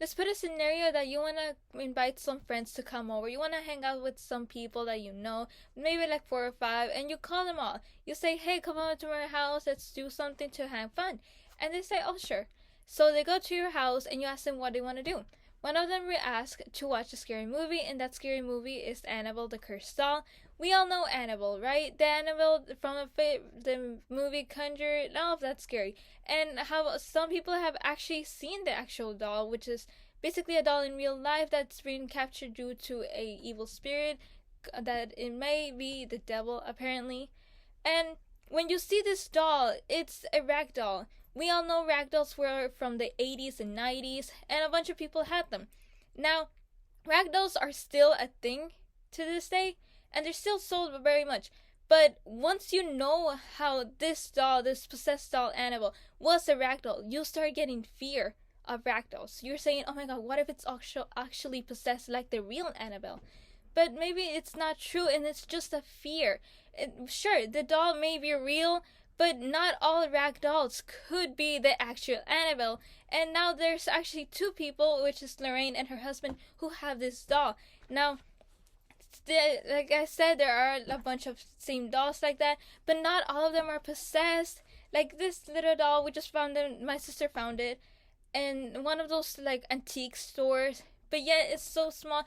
let's put a scenario that you want to invite some friends to come over. You want to hang out with some people that you know, maybe like 4 or 5, and you call them all. You say, hey, come over to my house. Let's do something to have fun. And they say, oh, sure. So they go to your house and you ask them what they want to do. One of them will ask to watch a scary movie, and that scary movie is Annabelle the Cursed Doll. We all know Annabelle, right? The Annabelle from the movie Conjure. None of that's scary. And how some people have actually seen the actual doll, which is basically a doll in real life that's been captured due to a evil spirit that it may be the devil apparently. And when you see this doll, it's a rag doll. We all know ragdolls were from the 80s and 90s, and a bunch of people had them. Now, ragdolls are still a thing to this day, and they're still sold very much. But once you know how this doll, this possessed doll Annabelle, was a ragdoll, you start getting fear of ragdolls. You're saying, oh my god, what if it's actually possessed like the real Annabelle? But maybe it's not true and it's just a fear. Sure, the doll may be real, but not all rag dolls could be the actual Annabelle. And now there's actually two people, which is Lorraine and her husband, who have this doll. Now, like I said, there are a bunch of same dolls like that, but not all of them are possessed. Like this little doll, we just found it. My sister found it in one of those like antique stores, but yet it's so small.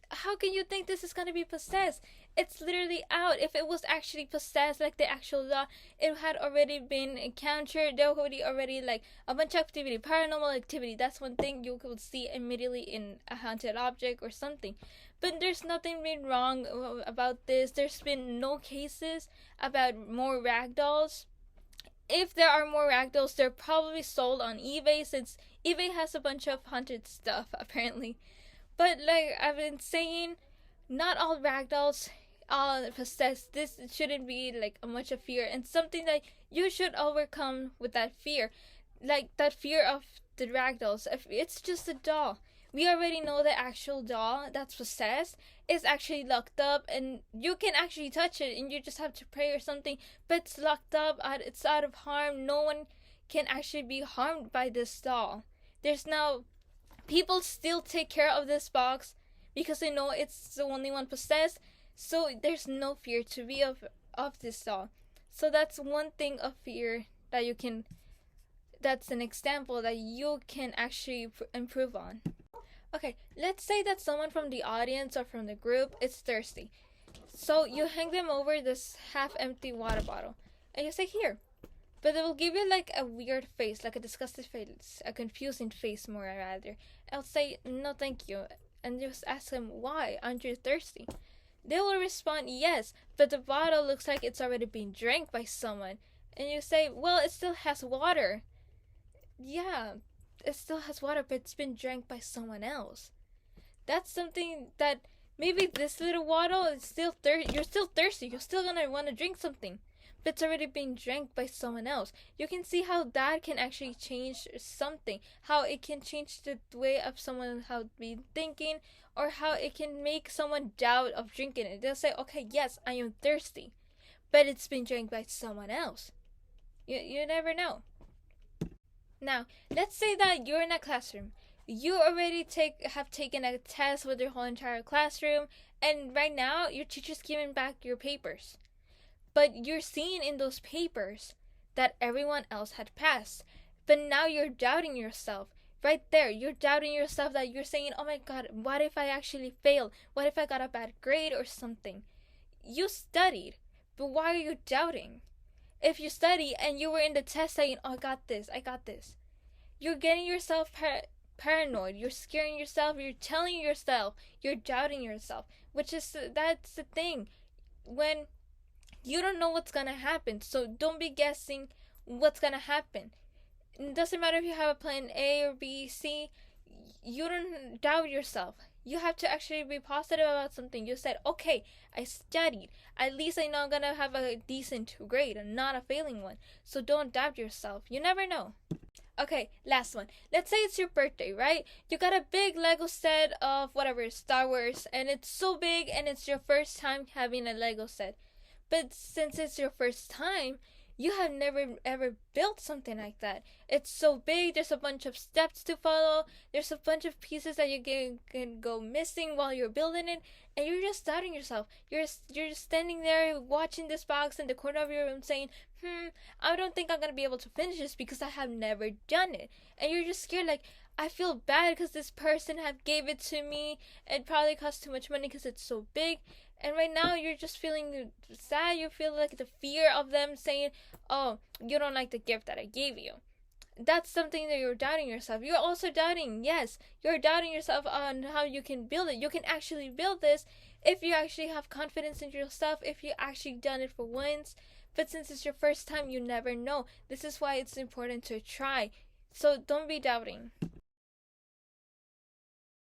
How can you think this is gonna be possessed? It's literally out. If it was actually possessed, like the actual doll, it had already been encountered. There would be already like a bunch of activity, paranormal activity. That's one thing you could see immediately in a haunted object or something. But there's nothing been wrong about this. There's been no cases about more ragdolls. If there are more ragdolls, they're probably sold on eBay since eBay has a bunch of haunted stuff apparently. But like I've been saying, not all ragdolls are possessed. This shouldn't be like a much of fear and something that you should overcome with that fear. Like that fear of the ragdolls. If it's just a doll. We already know the actual doll that's possessed is actually locked up and you can actually touch it and you just have to pray or something. But it's locked up, it's out of harm. No one can actually be harmed by this doll. There's no people still take care of this box because they know it's the only one possessed, so there's no fear to be of this doll. So that's one thing of fear that you can, that's an example that you can actually improve on. Okay, let's say that someone from the audience or from the group is thirsty, so you hang them over this half empty water bottle and you say here, but they will give you like a weird face, like a disgusted face, a confusing face more rather. I'll say, no thank you, and just ask them, why? Aren't you thirsty? They will respond, yes, but the bottle looks like it's already been drank by someone. And you say, well, it still has water. Yeah, it still has water, but it's been drank by someone else. That's something that maybe this little bottle is still you're still thirsty, you're still gonna want to drink something, but it's already being drank by someone else. You can see how that can actually change something, how it can change the way of someone how be thinking, or how it can make someone doubt of drinking it. They'll say, okay, yes, I am thirsty, but it's been drank by someone else. You never know. Now, let's say that you're in a classroom. You already have taken a test with your whole entire classroom, and right now your teacher's giving back your papers. But you're seeing in those papers that everyone else had passed. But now you're doubting yourself. Right there, you're doubting yourself that you're saying, oh my god, what if I actually fail? What if I got a bad grade or something? You studied, but why are you doubting? If you study and you were in the test saying, oh, I got this, you're getting yourself paranoid, you're scaring yourself, you're telling yourself, you're doubting yourself, which is, that's the thing. When you don't know what's gonna happen, so don't be guessing what's gonna happen. It doesn't matter if you have a plan A or B, C, you don't doubt yourself. You have to actually be positive about something. You said, okay, I studied. At least I know I'm gonna have a decent grade and not a failing one. So don't doubt yourself. You never know. Okay, last one. Let's say it's your birthday, right? You got a big Lego set of whatever, Star Wars, and it's so big and it's your first time having a Lego set. But since it's your first time, you have never ever built something like that. It's so big, there's a bunch of steps to follow, there's a bunch of pieces that you can go missing while you're building it, and you're just doubting yourself. You're just standing there watching this box in the corner of your room saying, I don't think I'm gonna be able to finish this because I have never done it. And you're just scared, like, I feel bad because this person have gave it to me. It probably cost too much money because it's so big. And right now you're just feeling sad. You feel like the fear of them saying, oh, you don't like the gift that I gave you. That's something that you're doubting yourself. You're also doubting, yes, you're doubting yourself on how you can build it. You can actually build this if you actually have confidence in yourself, if you actually done it for once. But since it's your first time, you never know. This is why it's important to try. So don't be doubting.